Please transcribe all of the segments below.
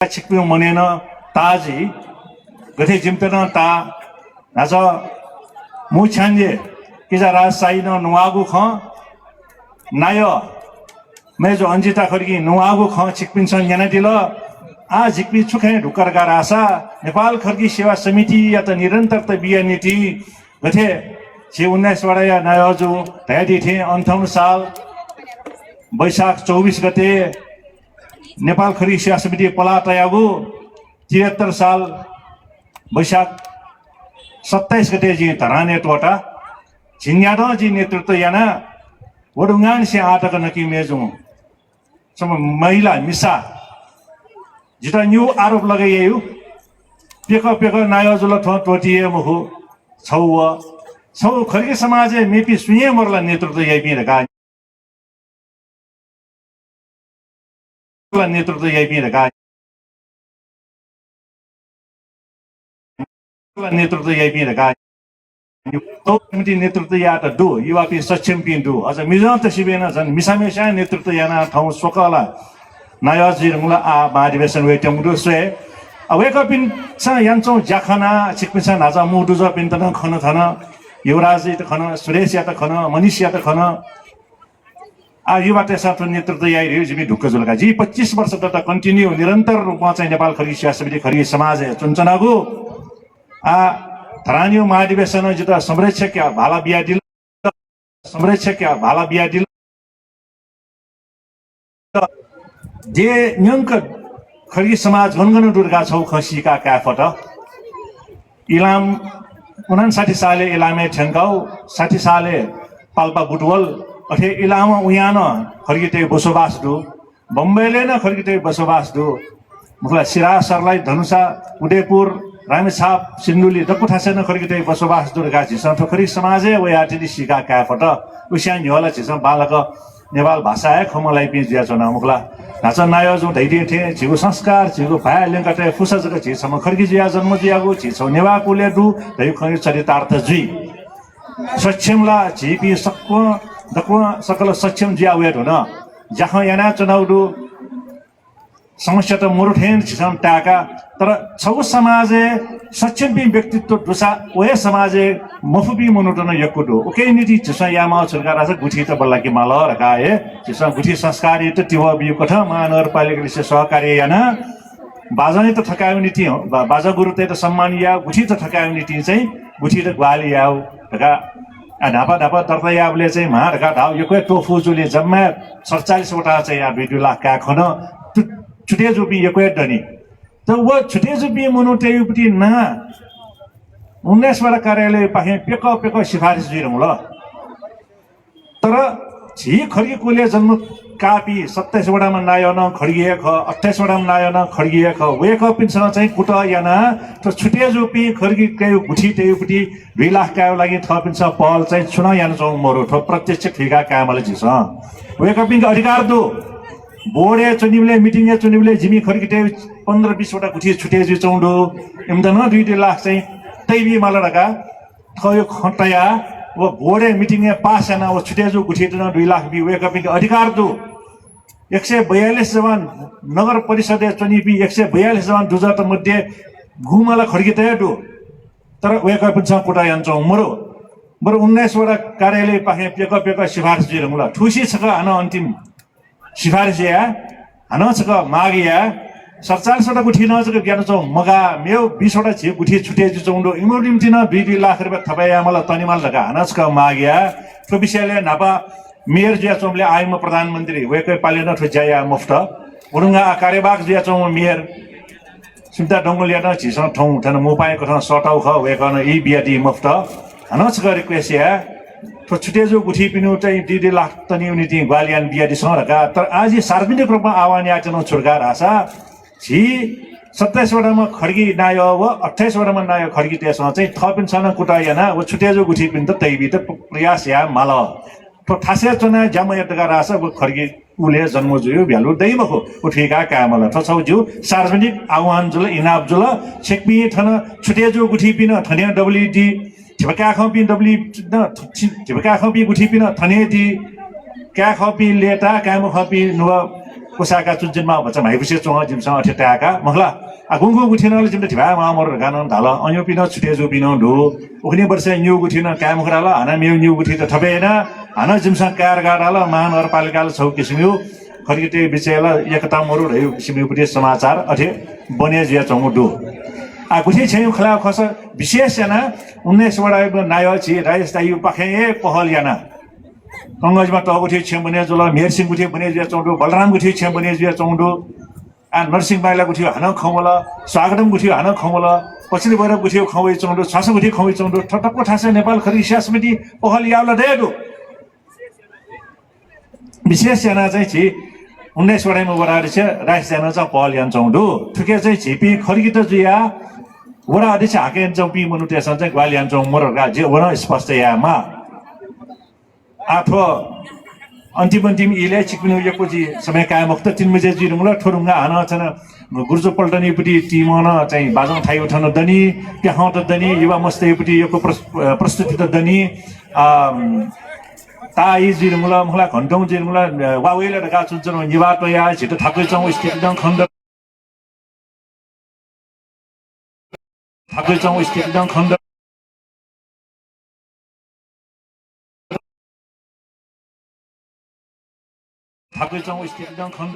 책병 monena taji gate jimpena ta nazo muchanje kizara saino nuagu kha nayo mejo anjita khorgi nuagu kha chikpinsan yana dilo a झिक्पी छुखाइ ढुक्करका रासा नेपाल खर्की सेवा समिति या त निरन्तरता बियानीति गथे जे 19 वटा या नयाजु ढाडी थे 58 साल वैशाख 24 गते नेपाल खर्की सेवा समिति पलाटायागु 73 साल वैशाख 27 गते जी धराने टोटा झिन्याडो जी नेतृत्व याना वडुंगान से आटक नकी मेजु सम महिला मिसा जिता न्यू आरोप लगाइयो पेको नायजुल टोटिए मुखु छौ खर्के समाज मेपी सुये मरला नेतृत्व याइपिरका समिति नेतृत्व या त दु युवापी सक्षम पिन दु अझ मिजन त सिबेन झन् मिसामेसा नेतृत्व याना ठाउँ सोकला नायाजी रंगला आ महाधिवेशन वेटे मुदु स्वे अवेकपिन छ यान्छौ जाखना छिकपिसा नाजा मुदु ज पिन तन खन थन युवराज त खन सुरेश या त खन मनीष या त खन आ युवाते साथ नेतृत्व याइ रह्यो जिमी ढुक्क जुलका जी 25 वर्ष त कन्टिन्यू निरन्तर रूपमा चाहिँ नेपाल खर्की सेवा समिति खर्की समाज चुनचनागु आ धरानियो महाधिवेशन जित संरक्षक भाला बिया दिल जे न्यंक खर्की समाज गनगन दुर्गा छौ खसीका काफट इलाम 59 साले इलामे ठेंगाउ 60 साले पाल्पा बुटवल अथे इलाम उयान खर्कीते बसोबास दु बम्बईले न खर्कीते बसोबास दु मुखला सिरा सरलाई धनुषा उदयपुर रामेछाप सिन्धुली दकुठासे न खर्कीते बसोबास दुर्गा छिस खर्की समाजे वयाटिदि सिका काफट उस्यान न्योला छिस बालक नेपाल भाषा है खमलाई पिस दिया चना मुखला नाचा नायो जो दैदे थे जिगु संस्कार जिगु भाया लेंकटे फुसा जग छि सम खर्की जिया जन्म दियागु छि छौ नेवा कुले दु दै खनि चरितार्थ जुइ सक्षमला जिपी सक्को दक्व सकल सक्षम जिया वेट हुन जहाँ याना चुनाउ दु समस्या त मुरुठेन छिसम टाका तर छौ समाजे सक्षम बि व्यक्तित्व दुसा ओए समाजे मफुबी मनुटन यकुदो ओके निति छिसा यामा सरकार आछ गुठी त बल्ला कि माल रकाए छिसा गुठी संस्कारी त तिव बि कथ महानगरपालिका से सहकारी याना बाजाने त ठकायो नीति हो बाजा गुरु त सम्मान या गुठी त ठकायो नीति चाहिँ गुठी त ग्वाली याउ ढका ढापा तर्फ याबले चाहिँ महाढका ढाउ यको टोफु जुले जम्मा 47 वटा चाहिँ या 2 लाख का खन छुटे जुपी यको डनी त वो छुटे जुपी मनुटे युपटी ना 19 वटा कार्यालय पाखे पेको सिफारिस दिरौं ल तर झी खर्की कुले जन्म कापी 27 वटामा नायन खड्गिए ख 28 वटामा नायन खड्गिए ख वेक पिनसँग चाहिँ कुट याना त छुटे जुपी खर्की कयु गुठी तेयुपटी 2 लाख का लागि थपिन्छ पहल चाहिँ चुनाव यान चौ मरो थ प्रत्यक्ष ठिका कामले झिस वेक पिन अधिकार दो बोर्डे चुनिबले मिटिङे चुनिबले जिमी खर्कीटे 15-20 वटा गुठी छुटे जु चौंडो इमदन 2 लाख चाहिँ तैबी मलडका थयो खटया वो बोर्डे मिटिङे पास याना वो छुटे जु गुठी 2 लाख बि वेक पिन अधिकार दो 142 जवान नगर परिषद चुनिबी 142 जवान दुजत मध्ये घुमला खर्कीटे दो तर वेक पिन छ कोटा यान्छौ मरो 19 वटा कार्यालय पाखे पेको सिफारिस दिरमुला ठुसी छक आन अन्तिम सिफारिस या हनसक मागिया 47 वटा गुठी नजक ज्ञान चौ मगा मेउ 20 वटा छि गुठी छुटे चौंडो इमोलिमति न 2 लाख रुपैयाँ थपाया मलाई तनिमाल लगा हनसक मागिया तो विषयले नापा मेयर जिया चौमले आइम प्रधानमन्त्री वेकै पाले न ठुजाया मुफ्त उडुङा कार्यवाहक जिया चौ मेयर सुन्ता डंगलिया न छिस ठौ थन मोपाएको ठ सटाउ ख वेकन ई बियाटी मुफ्त हनसक रिक्वेस्ट या तो छुटे जो गुठी पिनु चाहिँ 2 लाख तनी उनीति ग्वालियन बियाडी सरका तर आज सार्वजनिक रूपमा आह्वान याचन छुडकार आशा छी 27 वटामा खड्गी नायो व 28 वटामा नायो खड्गी त्यसमा चाहिँ थपिन छन कुटा याना व छुटे जो गुठी पिन त तैबी त प्रयास या माल तो थासे चना जाम यतका आशा व खड्गी उले जन्म जुयो भ्यालु दैमको उठेका कामला थछौ जु सार्वजनिक आह्वान जुल इनाप जुल छेकपी थन छुटे जो गुठी पिन थने डब्ल्यूडी ठिबका खपी डब्ली न ठिबका खपी गुठी पिन थने दी क्या खपी लेटा काम खपी नुवा कोसाका चुनचिनमा बच्चा भाइपुसे चोङ जिमसँग ठेटाका मखला गुंगु गुठिनले जिम ठिबा मामर गान धाल अयो पिन छुटे जो पिन ढो उखनी वर्ष न्यू गुठिन काम खराला हाना मेउ न्यू गुठी त ठबेन हाना जिमसँग कार गाडाल महानगरपालिकाले छौ किसिमयो खरिते विषयला एकता मरु रह्यो किसिमयो पुटे समाचार अथे बने जिया चोङ डो आ गुठी छैउ खला खस विशेष जना 19 वडा नायो छि राजस्थायु पखे पहल याना कंगजमा त गुठी छ बने जुल मेरसिंह गुठी बने जिया चोङ डो बलराम गुठी छ बने जिया चोङ डो आ नरसिंह बाइला गुठियो हान खमला स्वागतम गुठियो हान खमला पछिल्लो भैरव गुठियो खवै चौँडो छास गुठी खवै चौँडो ठटक्क ठासे नेपाल खरी शिक्षा समिति पहल यावला देदो विशेष जना चाहिँ छि 19 वडामा वडाले छ राइस जना चाहिँ पहल यान चौँडो ठुके चाहिँ छिपी खरिकी त जुया वडा अध्यक्ष हाके चौपी मनुटेसन चाहिँ ग्वालियान चौँ मरगा जे वडा स्पष्ट यामा आठो अन्तिम इले चिकपिनु यकोजी समय कायमुक्त 3 बजे जिरुङला ठोरुङगा हान छन गुर्जो पल्टनी पुटी टिमन चाहिँ बाजङ थाइ उठन दनी त्यहाँ त दनी युवा मस्ते पुटी यको प्रस्तुति त दनी ताई जिरुङला मुला घण्टौं जिरुङला वावेला ढका चुन्छन युवा त या छिटो थाकै चौँ स्थित दङ खण्ड थाकै चौँ स्थित दङ खण्ड थाकै चौँ स्थित दङ खण्ड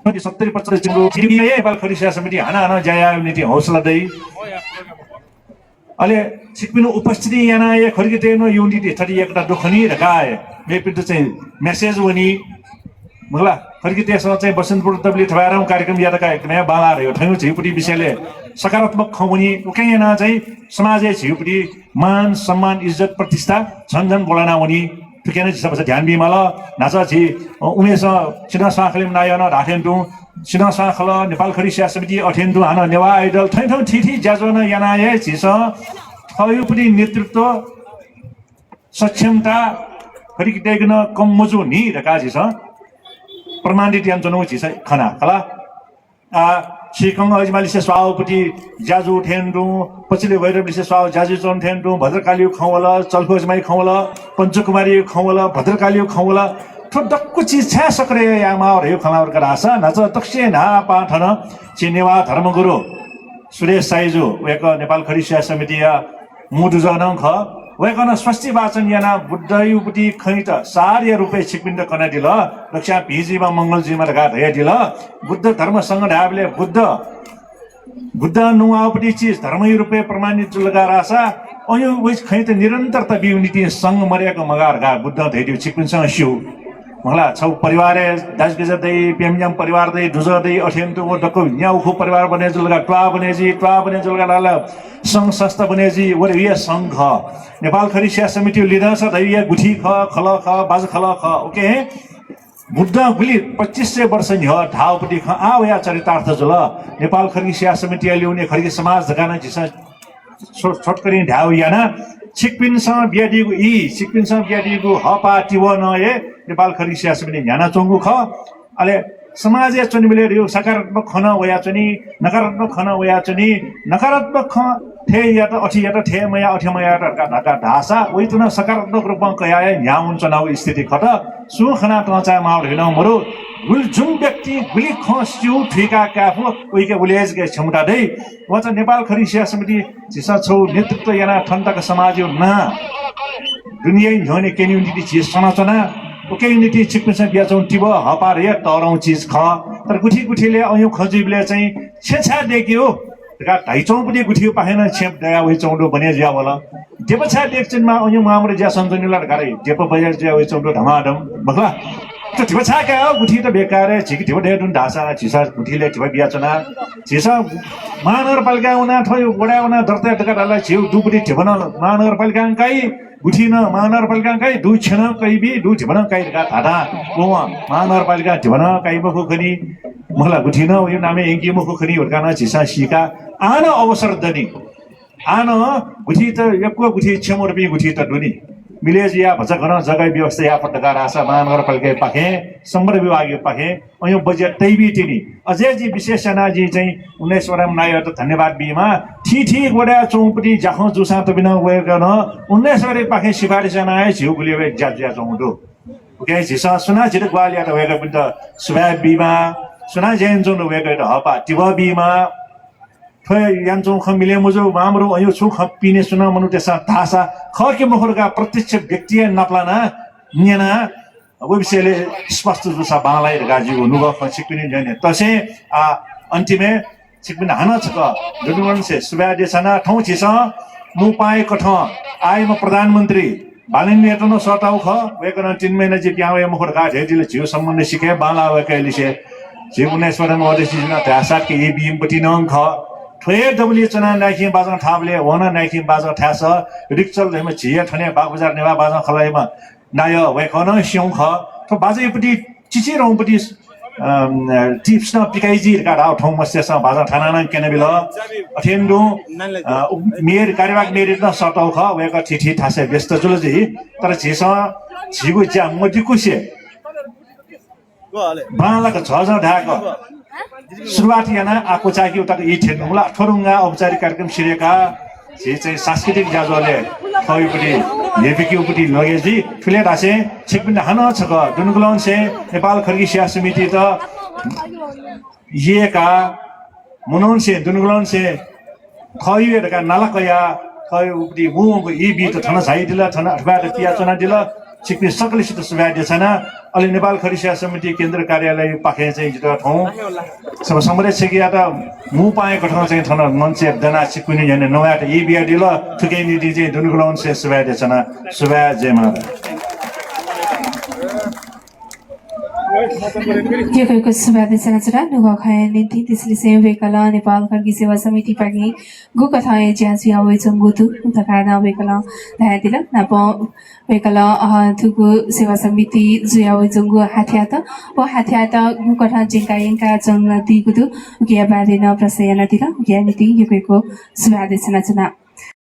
मध्ये 70% जिल्लो जिबिए नेपाल खरी शिक्षा समिति हाना जाया युनिटी हौसला दै अले सिक्पिनु उपस्थिति याना ए खरिकेतेनो युनिटी थरी एकटा दुखनी रकाय मेपिट चाहिँ मेसेज वनी मला खरिकेतेसँग चाहिँ बसन्तपुर तबली ठबारौं कार्यक्रम यादका एकदमै बाला रह्यो ठयौ छिपुटी विषयले सकारात्मक खौनी उकैना चाहिँ समाजले छिपुटी मान सम्मान इज्जत प्रतिष्ठा झन्झन बोलाना वनी ठुकेन सबसे ध्यान बिमाल नाचा छि उमेश सिना साखलिम नायन राखेन्तु सिना साखल नेपाल खरी शिक्षा समिति अठेन्तु हान नेवा आइडल ठैठौ ठिठी ज्याजन यानाए छिस खयुपुटी नेतृत्व सक्षमता खरिकेतेगन कम मजु नि रका छिस प्रमाणित यान जनो छिस खना कला आ शिकङ अजमालिसे स्वाउपुटी ज्याजु ठेन्डु पछिले भैरवलिसे स्वाउ ज्याजु चोन ठेन्डु भद्रकाली खौला चल्फोजमाई खौला पञ्चकुमारी खौला भद्रकाली खौला ठोडक्कु चीज छ्या सक्रे यामा रह्यो खलावर करासा नच तक्से ना पाठन चिनेवा धर्मगुरु सुरेश साइजु वेक नेपाल खरी शिक्षा समिति मुडु जनङ ख वेकन स्वस्ति वाचन याना बुद्धयुपटी खैत सार्य रुपे छिकपिण्ड कना दिल रक्षा भिजीमा मंगलजीमा लगा धया दिल बुद्ध धर्म संघ ढाबले बुद्ध नुवापटी चीज धर्मै रुपे प्रमाणित लगा रासा अयो वइस खैत निरन्तरता युनिटी संघ मर्याको मगार गा बुद्ध धैदिउ छिकपिनसँग सिउ मला छौ परिवार दाजगज दै पेमजम परिवार दै दुज दै अठेन्तु वो डको न्याउखु परिवार बने जुलगा ट्वा बने जुलगा लाल संघ संस्था बने जी वरिय संघ नेपाल खरी शिक्षा समिति लिडर छ दैय गुठी ख खल ख बाज खल ख ओके बुद्ध गुली 2500 वर्ष नि हो ढाउपटी ख आया चरितार्थ जुल नेपाल खरी शिक्षा समिति ल्याउने खरी समाज जगाना जिस छोटकरी ढाउ याना छिकपिनसँग बियाडीगु छिकपिनसँग बियाडीगु हपा टिवन ए नेपाल खरी शिक्षा समिति न्याना चोंगु ख अले समाज चनिबले यो सकारात्मक खन वया चनि नकारात्मक खन वया चनि नकारात्मक ख थे या त अठी या त थे मया अठमया ढका ढासा वइ तुन सकारात्मक रूपमा कयाय न्याउन चनाउ स्थिति खट सु खना तचा माउ हेनौ मरु गुल जुन व्यक्ति गुली खस्यु ठिका काफु उइके उलेज के क्षमता दै वच नेपाल खरी शिक्षा समिति जिसा छौ नेतृत्व याना ठन्तक समाज यो ना दुनिया झने केन्युनिटी चीज सनाचना ओके युनिटी छिकपिनसँग बियाचौं टिब हपार या तरौं चीज ख तर गुठीले अयौ खजिबले चाहिँ छेछा देखियो का ढाइचौं पनि गुठियो पाएन छेप दया वइ चौडो बने ज्या होला देपछा देखचनमा अयौ मामरे ज्या सन्जनीला गारे देप बजार ज्या वइ चौडो धमाधम बगला त्यो देपछा का गुठी त बेकार छिक देप डेडुन ढासा छिसा गुठीले देप बियाचना छिसा महानगरपालिका उना थयो वडा उना दर्ता टकाला छिउ दुबुटी देपन महानगरपालिका काई गुठीन महानगरपालिका काई दुई छन कैबी दुई देपन काई का थादा गोवा महानगरपालिका देपन काई बखु खनी मला गुठीन यो नामे एंगी मुखु खनी वर्काना छिसा सिका आन अवसर दनी आन गुठी त यक्को गुठी छमोर बि गुठी त दुनी विलेज या भन्छ गर्न जग्गा व्यवस्था या पट्टकार आशा महानगरपालिका पाखे सम्बर विभाग पाखे यो बजेट तैबिटिनी अझै जी विशेषणा जी चाहिँ 19 वडा नाय त धन्यवाद बीमा ठीक वडा चौपटी जाखौ जुसा त बिना गएको न 19 वडा पाखे सिफारिस आए झिउ गुलियो ज्या चौडो ओके झिसा सुना झिट ग्वालिया त वेगा बिन्द सुभा बीमा सुना जेन जोन वेगा त हपा टिवा बीमा थोय यान्चों खमिले मुजो मामरो अयो छु खपिने सुना मनु त्यसा थासा खके मखरका प्रत्यक्ष व्यक्ति नप्लाना निना अब विषयले स्पष्ट जुसा बालाई गाजीको नुग खसिपिने जने तसे अन्तिमे सिकबिन हाना छक जुडुवन से सुबा देशना ठौ छिस मु पाए कठ आइ म प्रधानमन्त्री बालिन नेटनो सटाउ ख वेकन 3 महिना जे प्यावे मखरका झेजिले जिउ सम्बन्ध सिके बाला वेकैले से जिउ 19 वडा मधेसिना थासा के बीम पति नङ ख थोए डब्ल्यू चना नाखि बाजा ठाबले वना नाखि बाजा ठास रिक्चल हेम छिया ठने बाग बजार नेवा बाजा खलाइमा नाय वेकन स्यौ ख त बाजेपटी चिचे रौपटी टिप्स न पिकाइजी का राव ठौ मस्यसा बाजा ठाना न केने बिल अथेन्दु मेयर कार्यवाहक मेयर न सटाउ ख वेक ठिठी ठासे व्यस्त जुल जी तर झिस झिगु ज्या मदिकुसे बालाको छजा ढाक सुरुवात याना आको चाकी उता इ ठेनुला ठरुङ्गा औपचारिक कार्यक्रम सिरेका जे चाहिँ सांस्कृतिक जाजले खइपटी नेपिक्युपटी लगेजी ठुले रासे छिकबिन हान छक दुनगुलन से नेपाल खर्गी सेवा समिति त येका मनोन से दुनगुलन से खइवेका नालकया खइपटी मुको इ बि त थन झाइदिला थन अथवा पिया चना दिला छिकबिन सकलिसित सुभा देछना अलि नेपाल खर्गी सेवा समिति केन्द्र कार्यालय पाखे चाहिँ जित ठौ सब समरे छकिया त मु पाए कठौ चाहिँ थन मन्छे दना छिकुनी जने नयाँ इ बिया दिल ठुकै निदि चाहिँ दुनगुलन से सुभा देछना सुभा जेमा यो सुबादेशना चरा नुगा खाए निति त्यसले से वेकला नेपाल खर्गी सेवा समिति पागी गु कथाए ज्यासी आवे चंगुतु उतकाना वेकला धायदिला नाप वेकला थुगु सेवा समिति जुयावे चंगु हाथ्यात व हाथ्यात गु कथा जिंकायंका चंगला दिगुदु उकिया बारेन प्रसयना दिला उकिया निति यो सुबादेशना चना